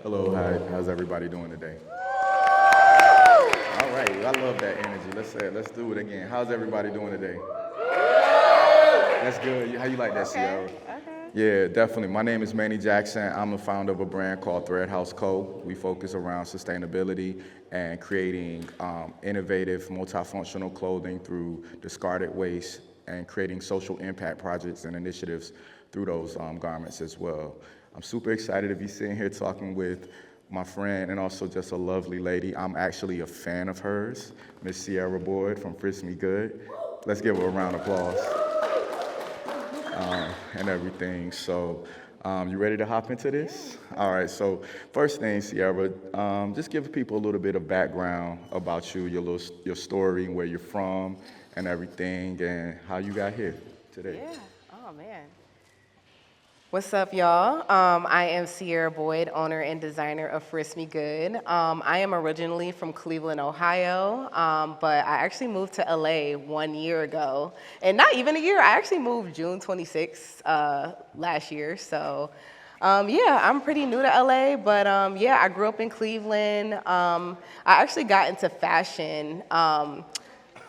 Hello, how's everybody doing today? All right, I love that energy. Let's do it again. How's everybody doing today? That's good. How you like that, CIERRA? Okay. Yeah, definitely. My name is Manny Jackson. I'm the founder of a brand called Threadhaus Co. We focus around sustainability and creating innovative, multifunctional clothing through discarded waste and creating social impact projects and initiatives through those garments as well. I'm super excited to be sitting here talking with my friend and also just a lovely lady. I'm actually a fan of hers, Miss CIERRA Boyd from FRISKMEGOOD. Let's give her a round of applause. And everything. So, you ready to hop into this? All right, so first thing, CIERRA, just give people a little bit of background about you, your story, where you're from, and everything, and how you got here today. Yeah. Oh, man. What's up, y'all? I am CIERRA Boyd, owner and designer of FRISKMEGOOD. I am originally from Cleveland, Ohio, but I actually moved to LA 1 year ago. And not even a year, I actually moved June 26th last year. So, yeah, I'm pretty new to LA, but yeah, I grew up in Cleveland. I actually got into fashion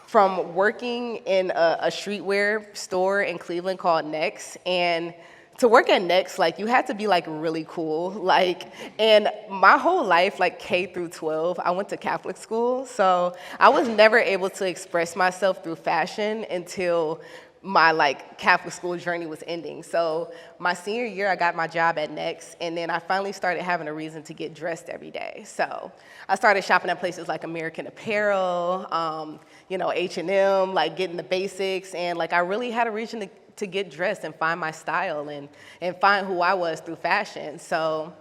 from working in a streetwear store in Cleveland called Next. And to work at Next, like, you had to be, like, really cool. Like, and my whole life, like, K through 12, I went to Catholic school. So I was never able to express myself through fashion until my, like, Catholic school journey was ending. So my senior year, I got my job at Next, and then I finally started having a reason to get dressed every day. So I started shopping at places like American Apparel, you know, H&M, like, getting the basics, and, like, I really had a reason to get dressed and find my style and find who I was through fashion. So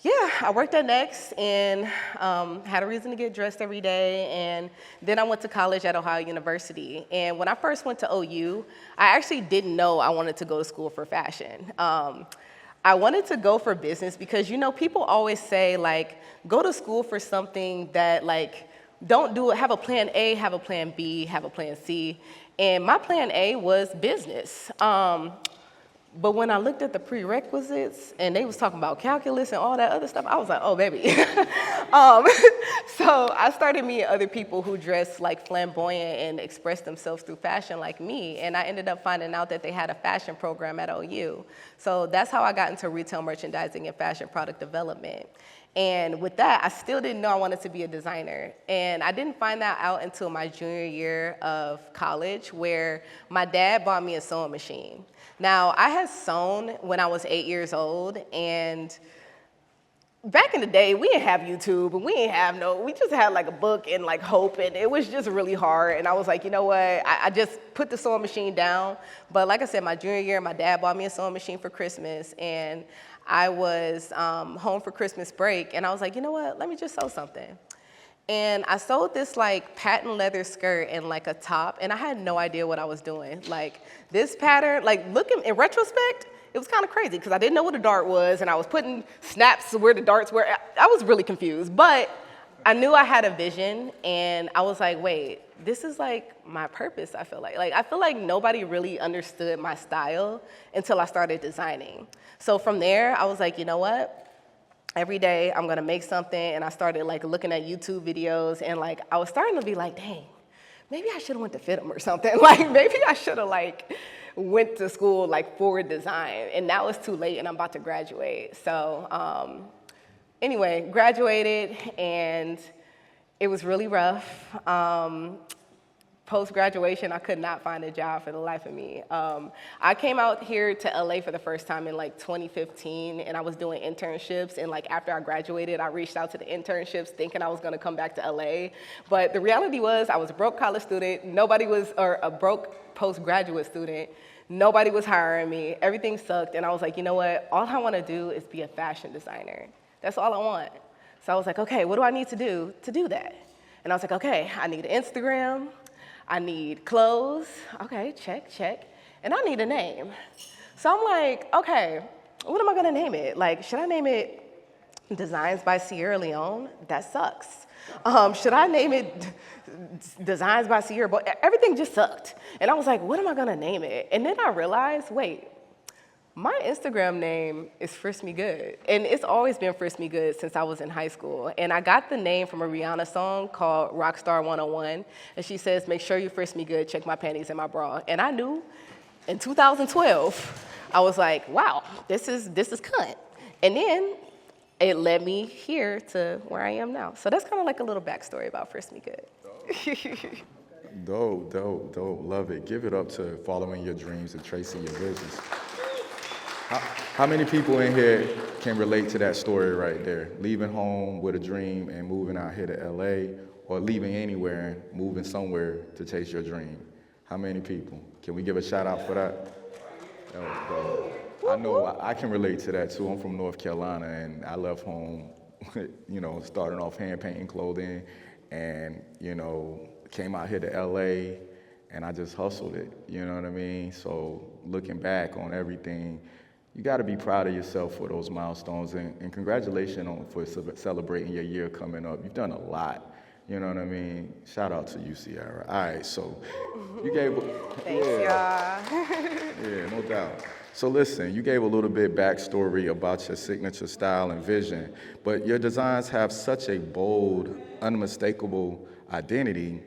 yeah, I worked at Next and had a reason to get dressed every day. And then I went to college at Ohio University. And when I first went to OU, I actually didn't know I wanted to go to school for fashion. I wanted to go for business because, you know, people always say, like, go to school for something that, like, don't do it, have a plan A, have a plan B, have a plan C. And my plan A was business. But when I looked at the prerequisites and they was talking about calculus and all that other stuff, I was like, oh, baby. So I started meeting other people who dress like flamboyant and express themselves through fashion like me. And I ended up finding out that they had a fashion program at OU. So that's how I got into retail merchandising and fashion product development. And with that, I still didn't know I wanted to be a designer. And I didn't find that out until my junior year of college, where my dad bought me a sewing machine. Now, I had sewn when I was 8 years old, and back in the day, we didn't have YouTube, and we just had like a book and like hope, and it was just really hard. And I was like, you know what, I just put the sewing machine down. But like I said, my junior year, my dad bought me a sewing machine for Christmas, and I was home for Christmas break, and I was like, you know what, let me just sew something. And I sewed this like patent leather skirt and like a top, and I had no idea what I was doing. Like this pattern, like looking in retrospect, it was kind of crazy because I didn't know what a dart was, and I was putting snaps where the darts were. I was really confused, but I knew I had a vision, and I was like, wait, this is like my purpose, I feel like. Like, I feel like nobody really understood my style until I started designing. So from there, I was like, you know what? Every day I'm gonna make something, and I started like looking at YouTube videos, and like I was starting to be like, dang, maybe I should have went to FITM or something. Like maybe I should have like went to school like for design, and that was too late, and I'm about to graduate. So anyway, graduated, and it was really rough. Post-graduation, I could not find a job for the life of me. I came out here to LA for the first time in like 2015, and I was doing internships, and like after I graduated, I reached out to the internships thinking I was gonna come back to LA. But the reality was I was a broke college student, or a broke postgraduate student. Nobody was hiring me, everything sucked, and I was like, you know what, all I wanna do is be a fashion designer. That's all I want. So I was like, okay, what do I need to do that? And I was like, okay, I need an Instagram, I need clothes, okay, check, and I need a name. So I'm like, okay, what am I gonna name it? Like, should I name it Designs by Sierra Leone? That sucks. Should I name it Designs by CIERRA Boyd? Everything just sucked. And I was like, what am I gonna name it? And then I realized, wait, My Instagram name is FRISKMEGOOD, and it's always been FRISKMEGOOD since I was in high school. And I got the name from a Rihanna song called Rockstar 101, and she says, make sure you frisk me good, check my panties and my bra. And I knew in 2012, I was like, wow, this is cunt. And then it led me here to where I am now. So that's kind of like a little backstory about Frisk Me Good. Dope. Love it. Give it up to following your dreams and tracing your visions. How many people in here can relate to that story right there? Leaving home with a dream and moving out here to LA, or leaving anywhere and moving somewhere to chase your dream? How many people? Can we give a shout out for that? I know I can relate to that too. I'm from North Carolina, and I left home, starting off hand painting clothing, and, came out here to LA, and I just hustled it, you know what I mean? So looking back on everything, you got to be proud of yourself for those milestones, and congratulations for celebrating your year coming up. You've done a lot, you know what I mean? Shout out to you, CIERRA. All right, so you gave... Thanks, y'all. Yeah, no doubt. So listen, you gave a little bit backstory about your signature style and vision, but your designs have such a bold, unmistakable identity.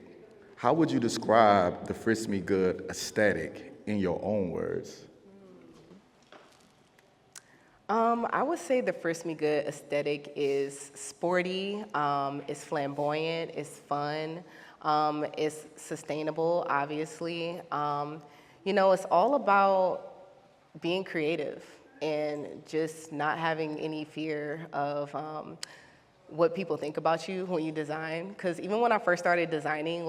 How would you describe the Frisk Me Good aesthetic in your own words? I would say the Frisk Me Good aesthetic is sporty, it's flamboyant, it's fun, it's sustainable, obviously. It's all about being creative and just not having any fear of what people think about you when you design. Because even when I first started designing,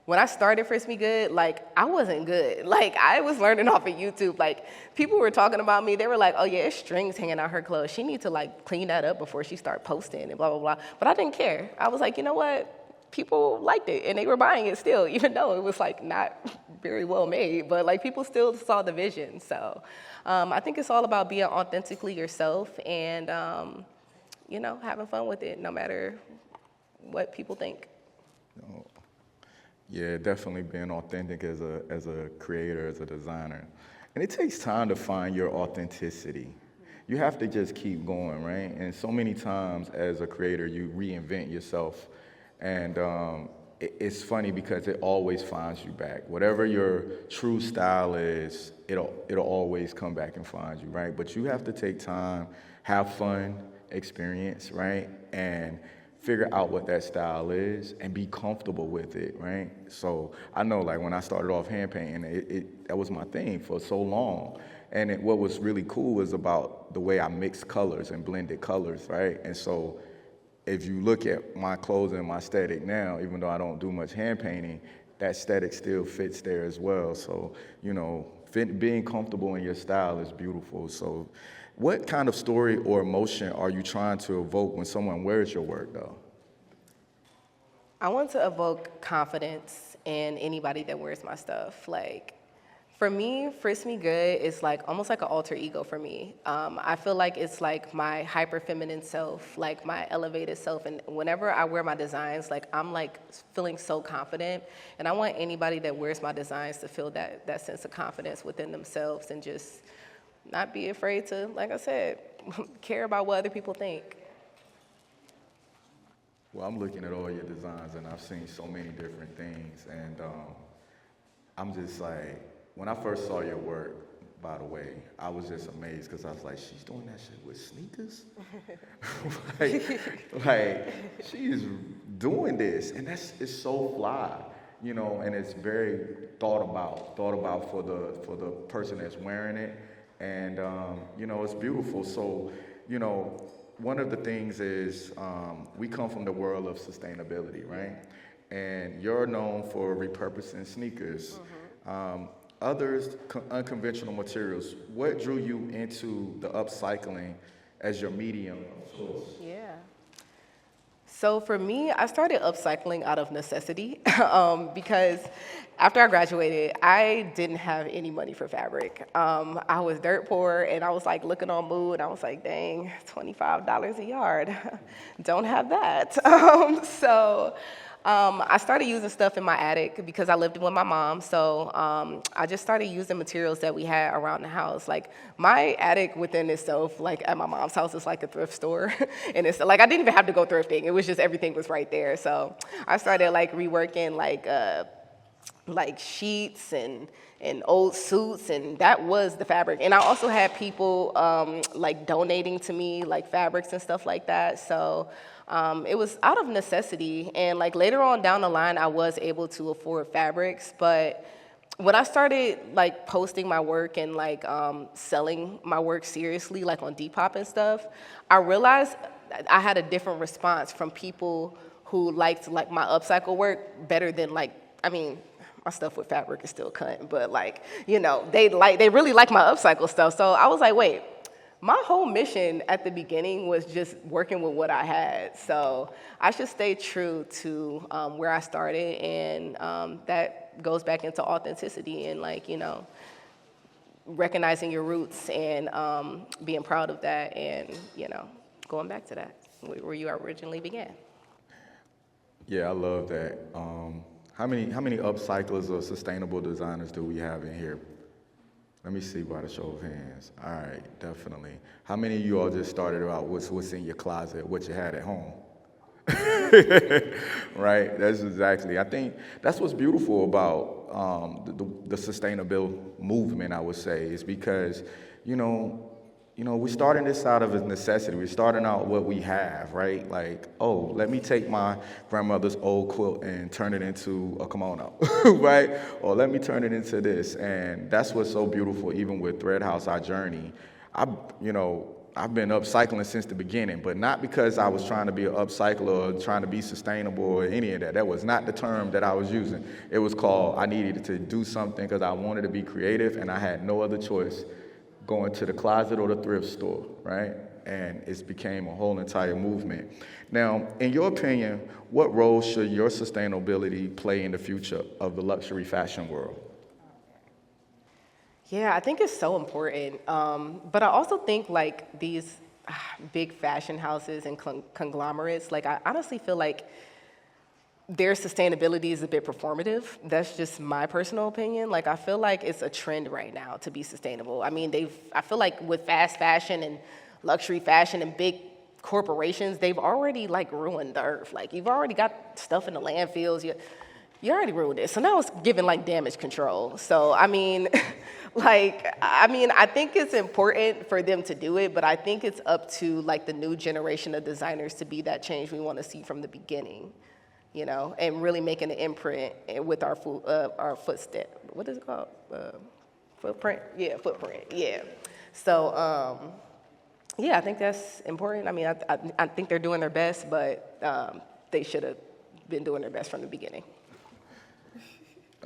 when I started Frisk Me Good, I wasn't good. I was learning off of YouTube. People were talking about me. They were like, oh, yeah, it's strings hanging out her clothes. She needs to, clean that up before she start posting and blah, blah, blah. But I didn't care. I was like, you know what? People liked it, and they were buying it still, even though it was, not very well made. But, people still saw the vision. So I think it's all about being authentically yourself and, having fun with it, no matter what people think. Yeah, definitely being authentic as a creator, as a designer. And it takes time to find your authenticity. You have to just keep going, right? And so many times as a creator, you reinvent yourself. And it's funny because it always finds you back. Whatever your true style is, it'll always come back and find you, right? But you have to take time, have fun, experience, right? And figure out what that style is and be comfortable with it, right? So I know, when I started off hand painting, that was my thing for so long. And what was really cool was about the way I mixed colors and blended colors, right? And so if you look at my clothes and my aesthetic now, even though I don't do much hand painting, that aesthetic still fits there as well. So, being comfortable in your style is beautiful. So what kind of story or emotion are you trying to evoke when someone wears your work, though? I want to evoke confidence in anybody that wears my stuff. For me, Frisk Me Good is almost like an alter ego for me. I feel like it's my hyper feminine self, my elevated self. And whenever I wear my designs, I'm feeling so confident. And I want anybody that wears my designs to feel that sense of confidence within themselves and just not be afraid to, like I said, care about what other people think. Well, I'm looking at all your designs, and I've seen so many different things. And I'm just when I first saw your work, by the way, I was just amazed because I was like, she's doing that shit with sneakers? She's doing this, and it's so fly, and it's very thought about for the person that's wearing it. And, it's beautiful. So, one of the things is we come from the world of sustainability, right? And you're known for repurposing sneakers. Mm-hmm. Others, unconventional materials. What drew you into the upcycling as your medium of choice? Yeah. So for me, I started upcycling out of necessity because after I graduated, I didn't have any money for fabric. I was dirt poor, and I was looking on Mood, and I was like, dang, $25 a yard. Don't have that. I started using stuff in my attic because I lived with my mom. So I just started using materials that we had around the house. Like my attic within itself, like at my mom's house, is like a thrift store. And it's like I didn't even have to go thrifting. It was just everything was right there. So I started like reworking like sheets and old suits, and that was the fabric. And I also had people like donating to me like fabrics and stuff like that. So it was out of necessity, and like later on down the line, I was able to afford fabrics. But when I started like posting my work and like selling my work seriously, like on Depop and stuff, I realized I had a different response from people who liked like my upcycle work better than like, I mean, my stuff with fabric is still cut, but like, you know, they really like my upcycle stuff. So I was like, wait, my whole mission at the beginning was just working with what I had. So I should stay true to where I started, and that goes back into authenticity and like, you know, recognizing your roots and being proud of that, and, you know, going back to that, where you originally began. Yeah, I love that. How many upcyclers or sustainable designers do we have in here? Let me see by the show of hands. All right, definitely. How many of you all just started out what's in your closet, what you had at home? Right, that's exactly. I think that's what's beautiful about the sustainable movement, I would say, is because, you know, we're starting this out of a necessity. We're starting out what we have, right? Like, oh, let me take my grandmother's old quilt and turn it into a kimono, right? Or let me turn it into this. And that's what's so beautiful, even with Threadhaus, our journey. I've been upcycling since the beginning, but not because I was trying to be an upcycler or trying to be sustainable or any of that. That was not the term that I was using. It was called, I needed to do something because I wanted to be creative and I had no other choice. Going to the closet or the thrift store, right? And it's became a whole entire movement. Now, in your opinion, what role should your sustainability play in the future of the luxury fashion world? Yeah, I think it's so important. But I also think like these big fashion houses and conglomerates, like I honestly feel like their sustainability is a bit performative. That's just my personal opinion. Like, I feel like it's a trend right now to be sustainable. I mean, I feel like with fast fashion and luxury fashion and big corporations, they've already like ruined the earth. Like, you've already got stuff in the landfills. You already ruined it. So now it's giving like damage control. So, I mean, I think it's important for them to do it, but I think it's up to like the new generation of designers to be that change we want to see from the beginning. You know, and really making an imprint with our footstep. What is it called? Footprint? Yeah, footprint, yeah. So, yeah, I think that's important. I mean, I think they're doing their best, but they should have been doing their best from the beginning.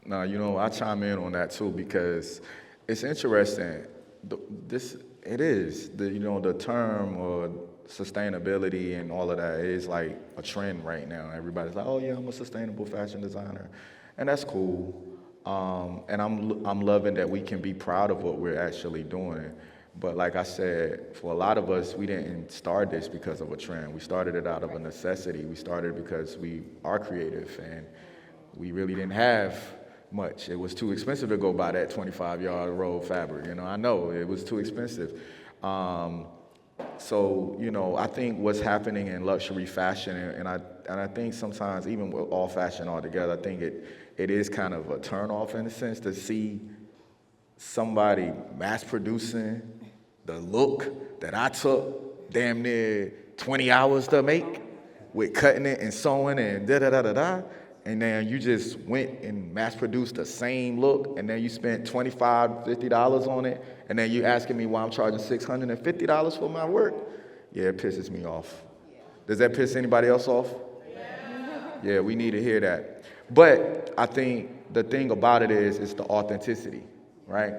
Now, you know, I chime in on that too because it's interesting. The term or sustainability and all of that is like a trend right now. Everybody's like, oh yeah, I'm a sustainable fashion designer, and that's cool. And I'm loving that we can be proud of what we're actually doing. But like I said, for a lot of us, we didn't start this because of a trend. We started it out of a necessity. We started because we are creative and we really didn't have much. It was too expensive to go buy that 25-yard roll of fabric. You know, I know it was too expensive. So, you know, I think what's happening in luxury fashion, and I think sometimes even with all fashion altogether, I think it is kind of a turnoff in a sense to see somebody mass producing the look that I took damn near 20 hours to make with cutting it and sewing and da-da-da-da-da. And then you just went and mass produced the same look, and then you spent $25, $50 on it, and then you asking me why I'm charging $650 for my work? Yeah, it pisses me off. Does that piss anybody else off? Yeah, we need to hear that. But I think the thing about it is it's the authenticity, right?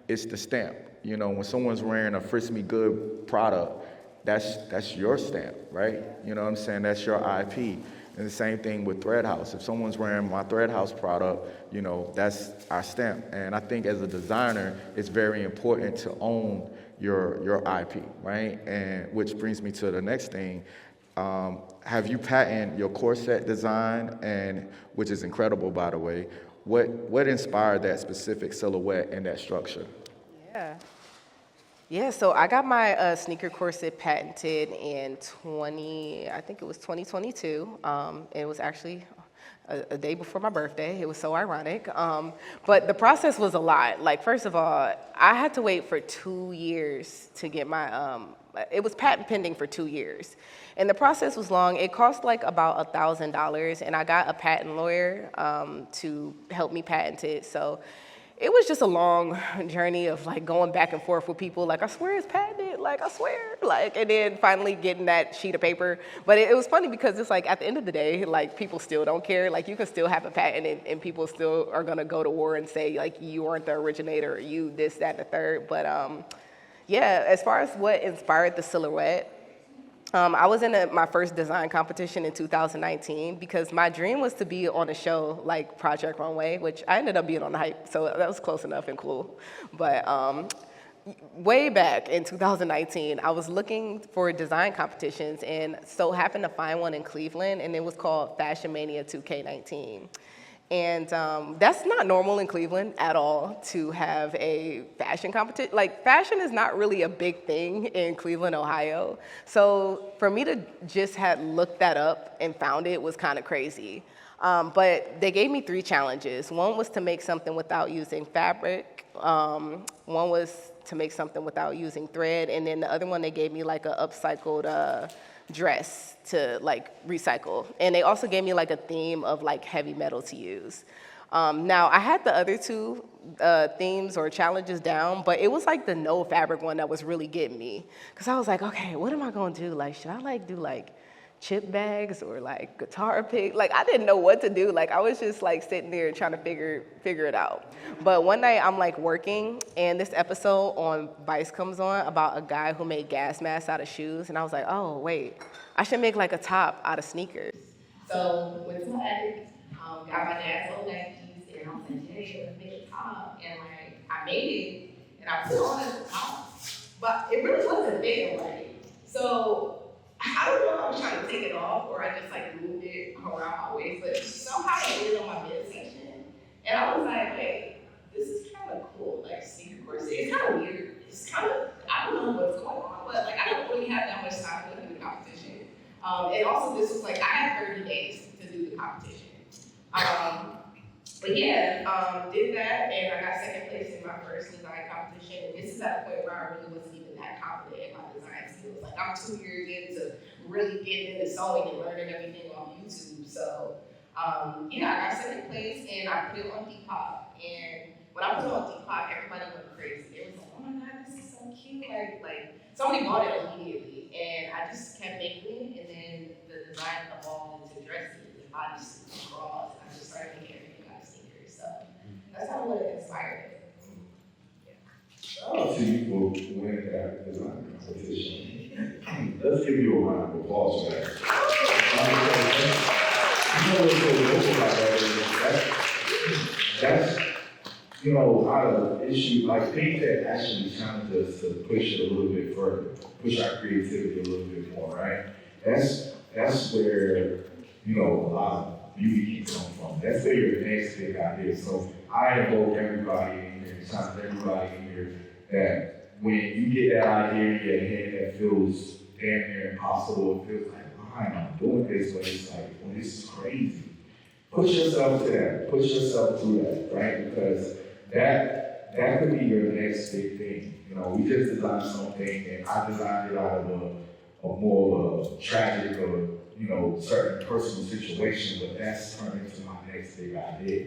It's the stamp. You know, when someone's wearing a FRISKMEGOOD product, that's your stamp, right? You know what I'm saying? That's your IP. And the same thing with Threadhaus. If someone's wearing my Threadhaus product, you know, that's our stamp. And I think as a designer, it's very important to own your IP, right? And which brings me to the next thing. Have you patented your corset design, and which is incredible, by the way? What inspired that specific silhouette and that structure? Yeah. Yeah, so I got my sneaker corset patented in I think it was 2022. It was actually a day before my birthday. It was so ironic. But the process was a lot. Like, first of all, I had to wait for 2 years to get my, it was patent pending for 2 years. And the process was long. It cost like about $1,000, and I got a patent lawyer to help me patent it. So it was just a long journey of like going back and forth with people, like, I swear it's patented, like, I swear, like, and then finally getting that sheet of paper. But it was funny because it's like, at the end of the day, like, people still don't care. Like, you can still have a patent, and people still are gonna go to war and say, like, you aren't the originator, or you this, that, and the third. But yeah, as far as what inspired the silhouette, I was in my first design competition in 2019 because my dream was to be on a show like Project Runway, which I ended up being on the hype, so that was close enough and cool. But way back in 2019, I was looking for design competitions and so happened to find one in Cleveland, and it was called Fashion Mania 2K19. And that's not normal in Cleveland at all, to have a fashion competition. Like, fashion is not really a big thing in Cleveland, Ohio. So for me to just have looked that up and found it was kind of crazy. But they gave me 3 challenges. One was to make something without using fabric. One was to make something without using thread. And then the other one, they gave me like an upcycled dress to like recycle. And they also gave me like a theme of like heavy metal to use. Now I had the other 2 themes or challenges down, but it was like the no fabric one that was really getting me. Cause I was like, okay, what am I gonna do? Like, should I like do like chip bags or like guitar pick? Like, I didn't know what to do. Like, I was just like sitting there trying to figure it out. But one night I'm like working, and this episode on Vice comes on about a guy who made gas masks out of shoes, and I was like, oh wait, I should make like a top out of sneakers. So went to my attic, got my dad's old Nikes, and I was like, hey, let's make a top. And like, I made it, and I put it on as a top, but it really wasn't big right. So I don't know if I was trying to take it off or I just like moved it around my waist, but somehow it landed on my midsection. And I was like, wait, this is kind of cool, like sneaker corset. It's kind of weird. It's kind of, I don't know what's going on, but like I don't really have that much time to do the competition. And also this was like, I had 30 days to do the competition. But yeah, did that, and I got second place in my first design competition. And this is at a point where I really wasn't even that confident in my design skills. Like, I'm 2 years into really getting into sewing and learning everything on YouTube. So yeah, I got second place, and I put it on Depop. And when I put it on Depop, everybody went crazy. They was like, oh my God, this is so cute. Like somebody bought it immediately, and I just kept making it, and then the design evolved into dresses and bodysuits and bras. I just started making everything out of sneakers. So that's how what inspired it. Shout out to you for winning that design competition. Let's give you a round of applause for that. You know what's so dope about that is that's you know, out of issues like things that actually challenge us to push it a little bit further, push our creativity a little bit more, right? That's where, you know, a lot of beauty can come from. That's where your next big idea. So I invoke everybody in here, challenge everybody in here, that when you get that idea in your head that feels damn near impossible, it feels like, why am I doing this? But it's like, well, this is crazy. Push yourself to that. Push yourself through that, right? Because that could be your next big thing. You know, we just designed something, and I designed it out of a more of a tragic or, you know, certain personal situation, but that's turned into my next big idea.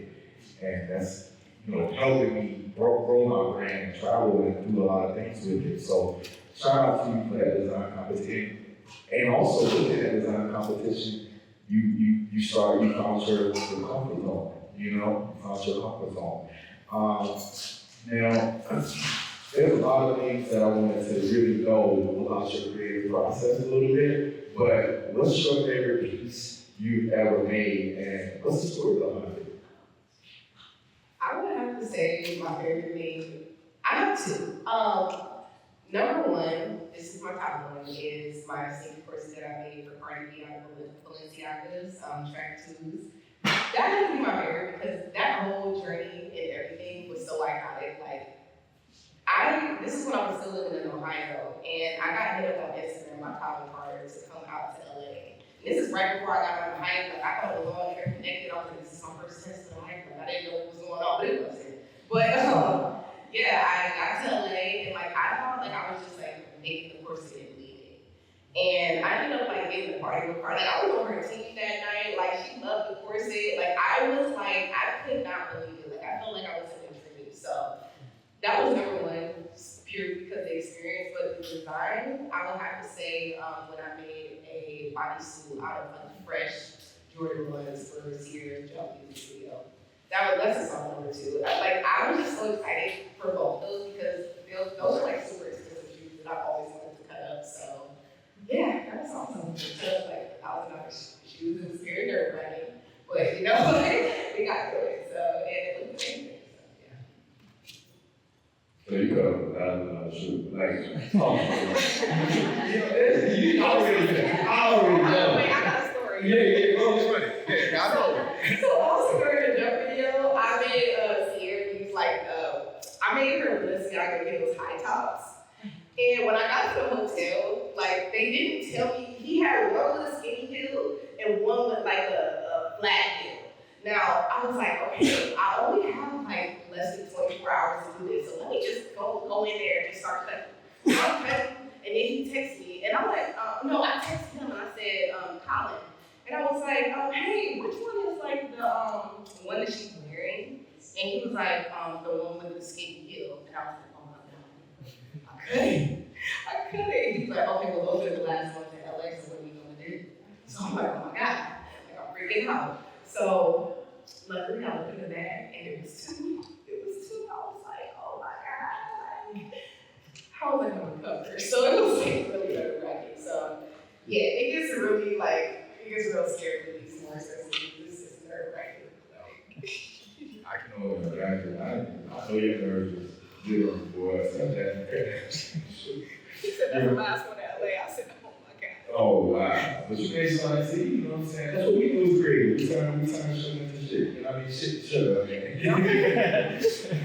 And that's, you know, helping me grow my brand and travel and do a lot of things with it. So shout out to you for that design competition. And also within that design competition, you found your comfort zone, you know, you found your comfort zone. Now, there's a lot of things that I wanted to really know about your creative process a little bit, but what's your favorite piece you've ever made, and what's the story behind it? I would have to say my favorite thing, I have two. Number one, this is my top one, is my sneaker courses that I made for Cardi B out of Balenciaga's track shoes. That has to be my favorite because that whole journey and everything was so iconic. Like, this is when I was still living in Ohio, and I got hit up on Instagram by Colin Carter to come out to LA. And this is right before I got on the hike. Like, I thought it was all interconnected. I was like, this is my first test of the hike. Like, I didn't know what was going on, but it wasn't. But yeah, I got to LA, and like I thought like I was just like making the course and leaving. And I ended up like getting the party with her. Like I was over her team that night. Like she loved the corset. Like I was like I could not believe it. Like I felt like I was in a dream. So that was number one, purely because of the experience. But the design, I would have to say when I made a bodysuit out of like fresh Jordan ones for CIERRA's music video. That's a song number two. I was just so excited for both those because those are like super expensive shoes that I've always wanted to cut up. So yeah, that was awesome. Just like $1,000 shoes. It was very nerve wracking, but you know, we got through it. So and it looked amazing. So you got a shoe, like, oh, you already know. Wait, I got a story. Yeah, go for it. Yeah, I know. So also during the jump video, I made CIERRA use like I made her Balenciaga get those high tops. And when I got to the hotel, like they didn't tell me he had one with a skinny heel and one with like a flat heel. Now I was like, okay, I only have like less than 24 hours to do this, so let me just go in there and start cutting. So I'm cutting, and then he texted me, and I'm like, no, I texted him and I said, Colin. And I was like, hey, which one is like the one that she's wearing? And he was like, the one with the skinny heel. And I was like, oh my God, I couldn't. He's like, okay, well those are the last ones in LA, so what are you gonna do? So I'm like, oh my God, like I'm freaking out. So luckily I looked in the bag and it was two. I was like, oh my God, like, how was I gonna recover? So it was like really nerve-wracking. So yeah, it gets really real scary with these more expensive shoes. This is nerve-wracking. I can only imagine. I know your nerves is zero for us. He said that's the last one in LA. I said, oh my God. Oh wow. But you made something see, you know what I'm saying? That's what we do is creative. We turn shit into shit. You know what I mean? Shit up,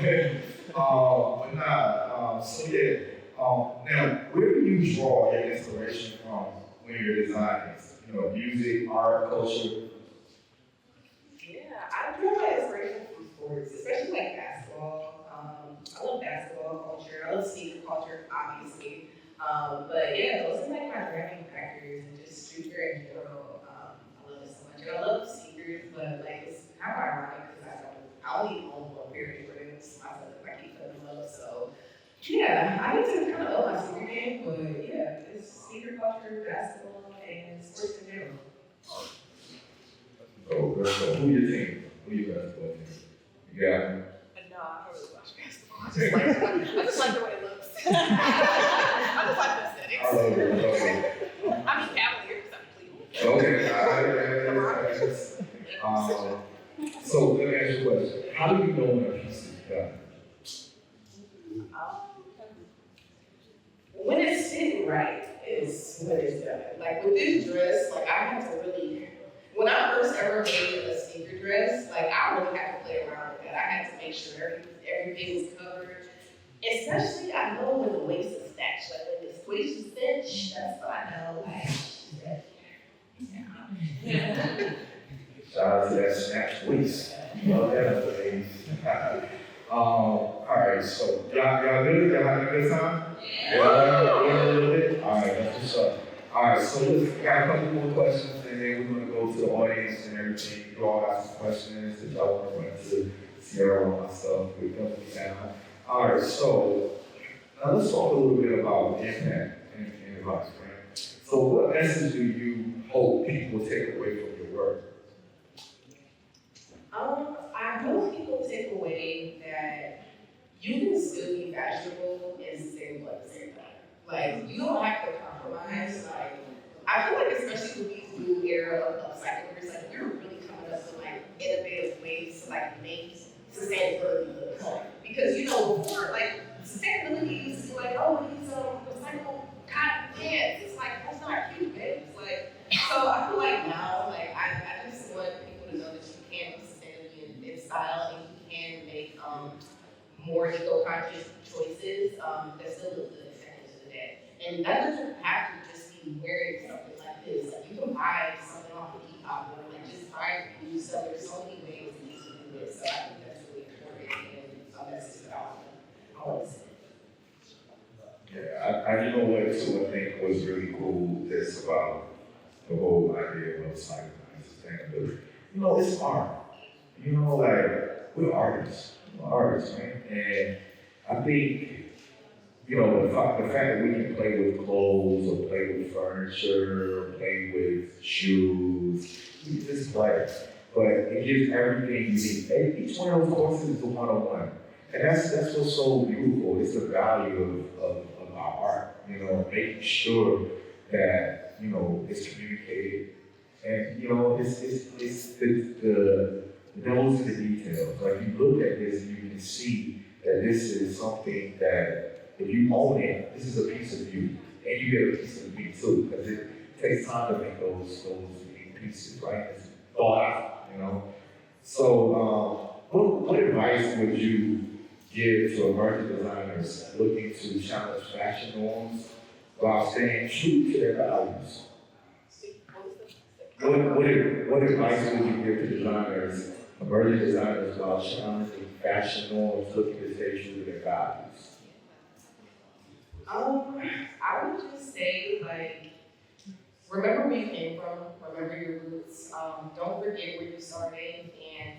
man. But nah, so yeah. Now, where do you draw your inspiration from when you're designing? You know, music, art, culture. Yeah, I draw my inspiration from sports, especially like basketball. I love basketball culture. I love sneaker culture, obviously. But yeah, those are like my driving factors and just streetwear in general. I love it so much. And I love sneakers, but like it's kind of ironic because I only own one pair of Jordans myself if I keep them in love. So yeah, I need to kind of up my sneaker game, but yeah, it's sneaker culture, basketball, and sports in general. Oh, girl, so who your team? Who your basketball team? You got me? No, I don't really watch basketball. I just like the way it looks. I just like the aesthetics. I love it. I mean, Cavaliers, I'm Cleveland. Okay, so let me ask you a question. How do you know when a piece is done? When it's sitting right is when it's done. Like with this dress, like I had to really, when I first ever made a sneaker dress, like I really had to play around with that. I had to make sure everything was covered. Especially, I know when the waist is snatched. Like when this waist is cinched, that's what I know. Like, yeah. Shout out to that snatched waist. Love that, ladies. All right, so y'all good? Y'all having a good time? Yeah. A little bit? All right, that's what's up. All right, so we got a couple more questions, and then we're going to go to the audience and everything. You all have some questions that y'all want to bring to CIERRA and myself. We're definitely down. All right, so now let's talk a little bit about impact and advice, right? So what message do you hope people take away from your work? I hope people take away that you can still be fashionable and sustainable at the same time. Like, you don't have to compromise. Like, I feel like especially with these new era of upcyclers, like, we're really coming up with like innovative ways to like make sustainability look. Because, you know, before, like, sustainability used to be like, oh, these pants. It's like, that's not cute, babe. It's like, so I feel like now, like, I just want people to know that you can be sustainably in style and you can make more eco-conscious choices that still look good at the end of the day. And that doesn't have to just be wearing something like this. Like, you can buy something off of Depop or like just try to use stuff. There's so many ways that you can do this. So I think that's really important and that's just what I want to say. Yeah, I you know what, so I think was really cool is about the whole idea of upcycling and sustainability. You know, it's art. You know, like, we're artists. We're artists, man. And I think, you know, the fact that we can play with clothes or play with furniture or play with shoes, we just play. But it gives everything you need. Each one of those courses is a one-on-one. And that's what's so beautiful. It's the value of our art, you know, making sure that, you know, it's communicated. And, you know, it's the devil's in the details. Like, you look at this and you can see that this is something that if you own it, this is a piece of you. And you get a piece of me too, because it takes time to make those unique pieces, right? It's thought out, you know? So, what advice would you give to emerging designers looking to challenge fashion norms while staying true to their values? What advice would you give to designers, emerging designers, while challenging fashion norms looking to stay true to their values? I would just say, like, remember where you came from, remember your roots, don't forget where you started, and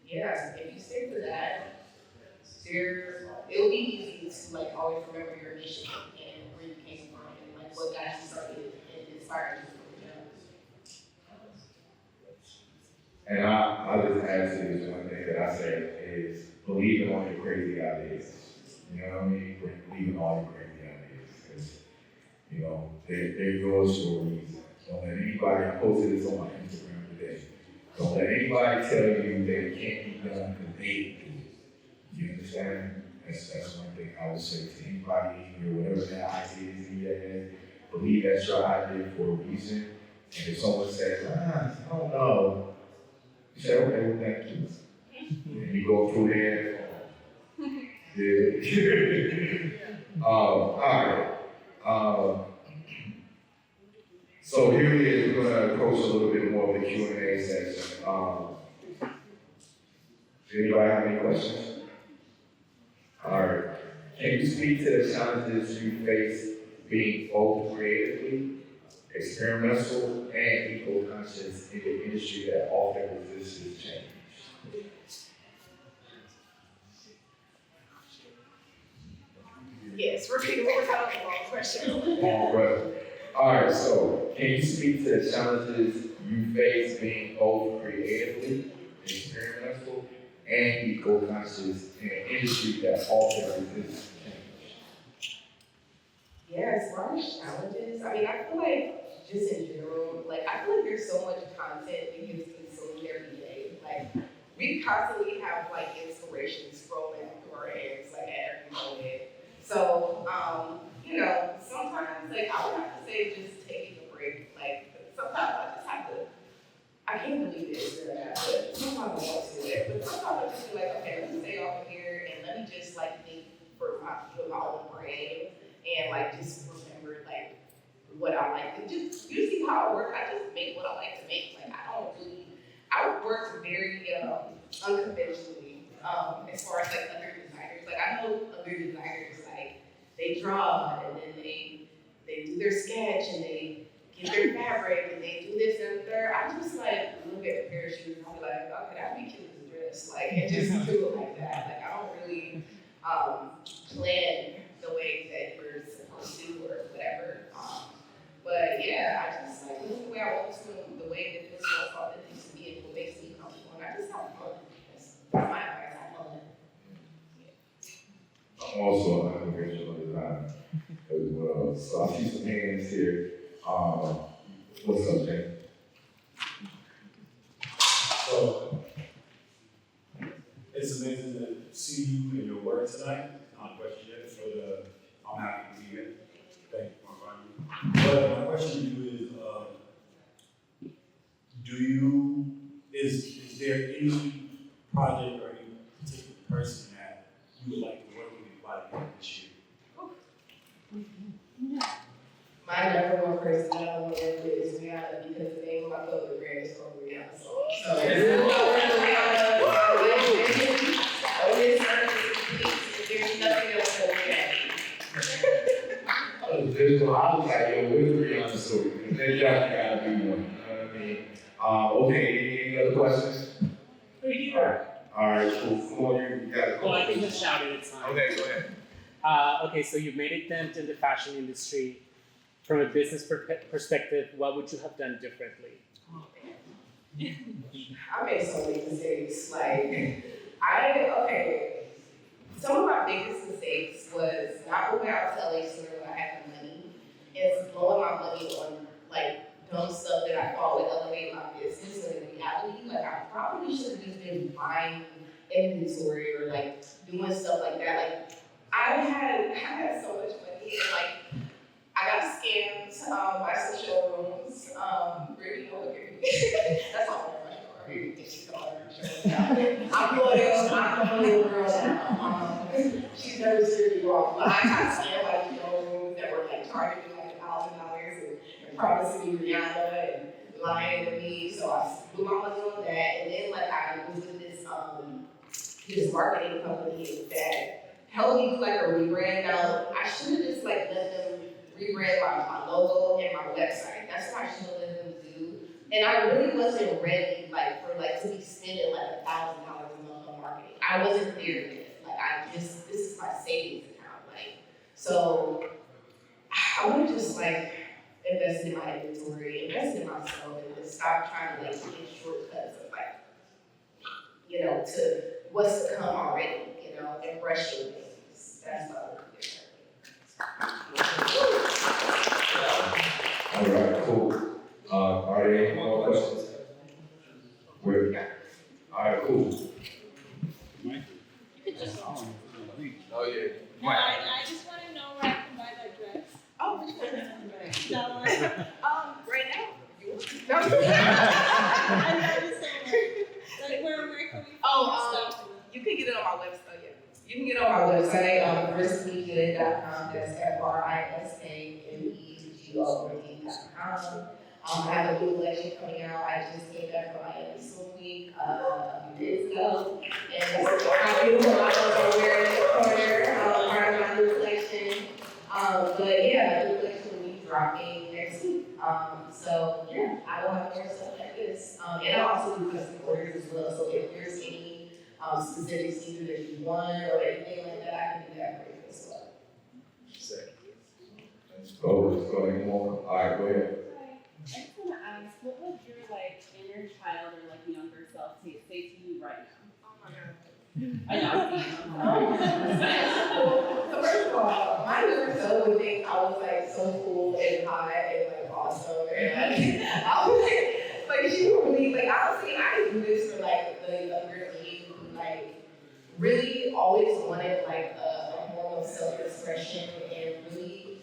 yeah, if you stick to that, it'll be easy to like always remember your mission and where you came from and like what got you started and inspired you from. And I'll just add to this one thing that I say is believe in all your crazy ideas. You know what I mean? Believe in all your crazy ideas. Because, you know, they're yours for a reason. Don't let anybody, I posted this on my Instagram today. Don't let anybody tell you that it can't be done because they do. You understand? That's one thing I would say to anybody in here, whatever that idea is in your head, believe that's your idea for a reason. And if someone says, I don't know, you say, okay, well, thank you. And you go through there. Yeah. All right. So here it is. We're going to approach a little bit more of the Q&A session. Does anybody have any questions? All right. Can you speak to the challenges you face being both creatively, experimental, and eco-conscious in the industry that often resists change? Yes, repeat what was that a long question. All right, so can you speak to the challenges you face being both creatively, experimental, and eco-conscious in an industry that often resists change? Yeah, as far as challenges, I mean, I feel like just in general, like I feel like there's so much content we can consume every day. Like we constantly have like inspiration scrolling through our heads like at every moment. So, you know, sometimes like I would have to say just taking a break. Like sometimes I just have to, I can't believe this or that, but sometimes I want to do it. But sometimes I just be like, okay, let me stay off of here and let me just like think with my own brain and like just remember like what I like. And just usually how I work, I just make what I like to make. Like I work very unconventionally as far as like other designers. Like I know other designers like they draw and then they do their sketch and they get their fabric and they do this and third. I just like look at a pair of shoes and I'll be like, okay, that'd be cute as a dress. Like and just do it like that. Like I don't really plan the way that you're supposed to or whatever. But yeah, I just like move the way I want to, the way that this was authentic to me and what makes me comfortable. And I just have fun. That's my advice. Have fun. I'm also an unconventional designer as well. So I see some hands here. What's up, Jay? So, it's amazing to see you and your work tonight. Not question yet, but I'm happy to be here. Thank you. But my question to you is there any project or any particular person that you would like to work with by the end of this year? My number one person that I want to work with is Rihanna because the name of my public brand is called Rihanna. So there's nothing else that we can. So I was like, yo, where's Rihanna story? Then you gotta be one. You know what I mean? Okay, any other questions? All right, cool. Come on, you got a Well, I question. can just shout it, it's fine. Okay, go ahead. Okay, so you've made a dent in the fashion industry. From a business perspective, what would you have done differently? I made so many mistakes. Some of my biggest mistakes was not moving out to LA sooner when I had the money and blowing my money on dumb stuff that I thought would elevate my business. When in reality, I probably should have just been buying inventory or doing stuff like that. I had so much money and I got scammed by some showrooms. Really don't look at me. That's all my story. She's all her showrooms. I'm a little girl now. She's never steered me wrong. But I got scammed by these showrooms that were charging me $1,000 and promising me Rihanna and lying to me. So I blew my money on that. And then I was with this marketing company that helped me do a rebrand. Now I should have just let them rebrand my logo and my website. That's what I should have let them do. And I really wasn't ready to be spending $1,000 a month on marketing. I wasn't there yet. This is my savings account. So I would have just invested in my inventory, invested in myself, and just stop trying to take shortcuts of to what's to come already, and rushing things. That's what I would do differently. All right, cool. Are there any more questions? All right, cool. Oh, yeah. No, I just want to know where I can buy that dress. Oh, which one? That one. Right now. I know this somewhere. Where can we find stuff? You can get it on my website. Yeah. You can get it on my website, FRISKMEGOOD.com. That's FRISKMEGOOD.com. I have a new collection coming out. I just came back from Miami this week, a few days ago. And it's my beautiful models are wearing in the corner, part of my new collection. But yeah, the new collection will be dropping next week. So yeah, I will have more stuff like this. And I also do custom orders as well. So if there's any specific sneaker that you want or anything like that, I can do that for you as well. Let's go any more. All right, go ahead. I just want to ask, what would your inner child or younger self say to you right now? Oh my God. I know. So first of all, my younger self would think I was so cool and hot and awesome and I was she would really honestly I didn't do this for the younger me who really always wanted a form of self-expression and really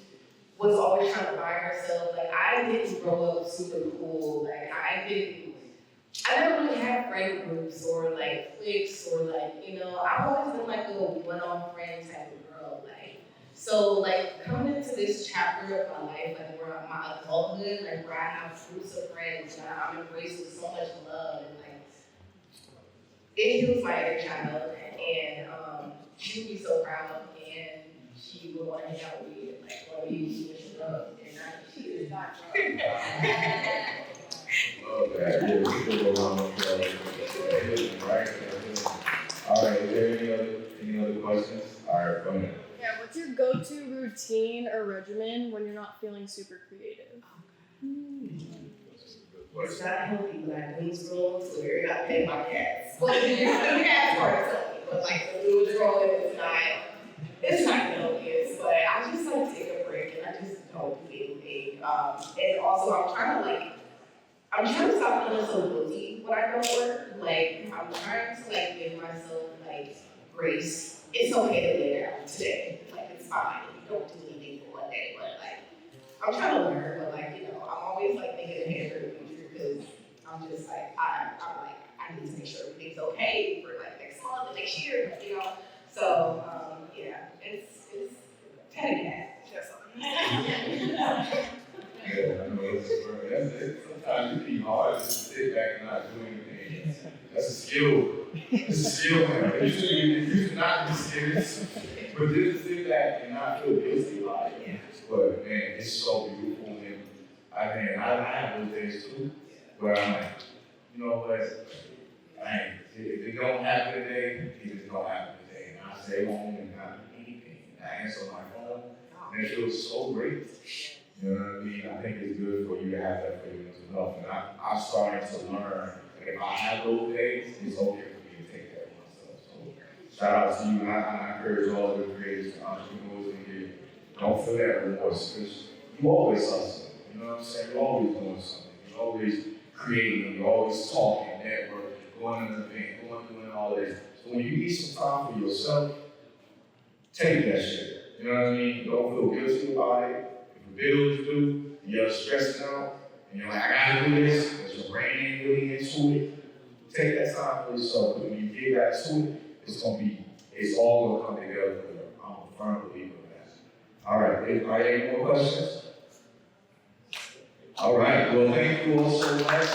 was always trying to find herself. I didn't grow up super cool. I never really had friend groups or cliques or I've always been a one-on friend type of girl. So coming into this chapter of my life, where my adulthood, where I have groups of friends and I'm embraced with so much love and it heals my inner child and she would be so proud and she would want to hang out with me and want to be with she love and she is not drunk. Okay, yeah, we can go around right? All right, is there any other questions? All right, go ahead. Yeah, what's your go-to routine or regimen when you're not feeling super creative? It's not healthy, but I cleans rooms, so you gotta pay my cats. Well, the cats part is healthy, but the food rolling it's not healthy, but I just take a break and I just don't do anything. And also I'm trying to stop feeling so guilty when I go to work. I'm trying to give myself grace. It's okay to lay down today. It's fine. You don't do anything for one day, but I'm trying to learn, but like, you know, I'm always like thinking ahead for the future because I'm just like, I'm like, I need to make sure everything's okay for like next month and next year, you know? So, yeah, it's kind of that. That's all. Yeah, I know that's it. Sometimes it be hard just to sit back and not do anything. That's a skill. It's a skill, man. It used to not be serious, but just to sit back and not feel guilty about it. But man, it's so beautiful. And I have those days too, where I'm like, you know what? Man, if it don't happen today, it just don't happen today. And I stay home and not do anything. I answer my phone, and it feels so great. You know what I mean? I think it's good for you to have that for your mental health. And I'm starting to learn that if I have those days, it's okay for me to take care of myself. So shout out to you. And I encourage all the creators and entrepreneurs in here. Don't feel that remorse, because you always hustle. You know what I'm saying? You're always doing something. You're always creating. You're always talking, networking, going to an event, doing all this. So when you need some time for yourself, take that shit. You know what I mean? Don't feel guilty about it. Bills due, you're stressing out, and you're like, I gotta do this, because your brain ain't really into it. Take that time for yourself, because when you get back to it, it's all gonna come together for you. I'm a firm believer in that. All right, are there any more questions? All right, well, thank you all so much.